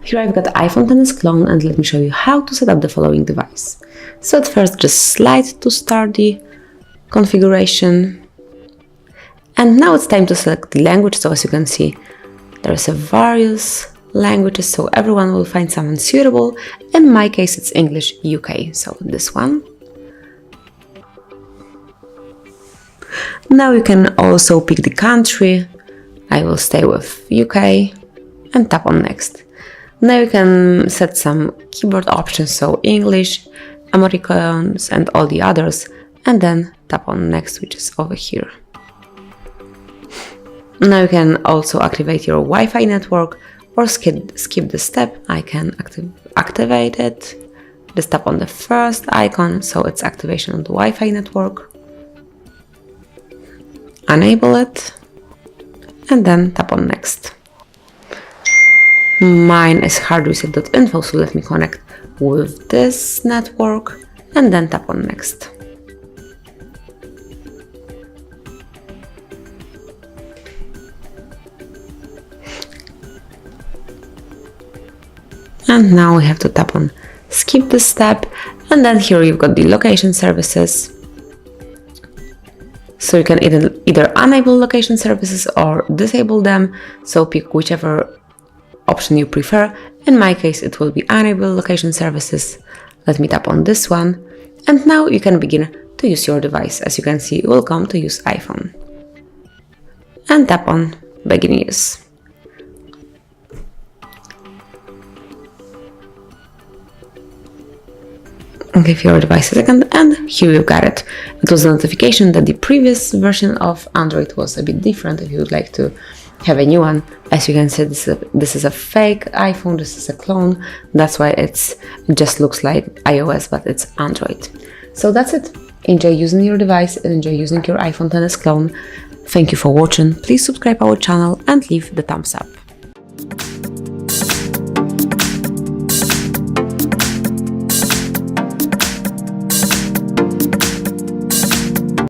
Here I've got iPhone XS clone, and let me show you how to set up the following device. So at first just slide to start the configuration. And now it's time to select the language. So as you can see, there's various languages, so everyone will find someone suitable. In my case, it's English UK, so this one. Now you can also pick the country. I will stay with UK and tap on next. Now you can set some keyboard options, so English, Americans and all the others, and then tap on next, which is over here. Now you can also activate your Wi-Fi network or skip the step. I can activate it. Just tap on the first icon, so it's activation of the Wi-Fi network. Enable it and then tap on next. Mine is HardReset.Info, so let me connect with this network and then tap on next. And now we have to tap on skip this step, and then here you've got the location services. So you can either enable location services or disable them, so pick whichever option you prefer. In my case, it will be enable location services. Let me tap on this one, and now you can begin to use your device. As you can see, welcome to use iPhone. And tap on begin use. Give your device a second, and here you got it. It was a notification that the previous version of Android was a bit different. If you would like to have a new one, as you can see, this is a fake iPhone, this is a clone. That's why it just looks like iOS, but it's Android. So that's it. Enjoy using your device and enjoy using your iPhone XS clone. Thank you for watching. Please subscribe our channel and leave the thumbs up.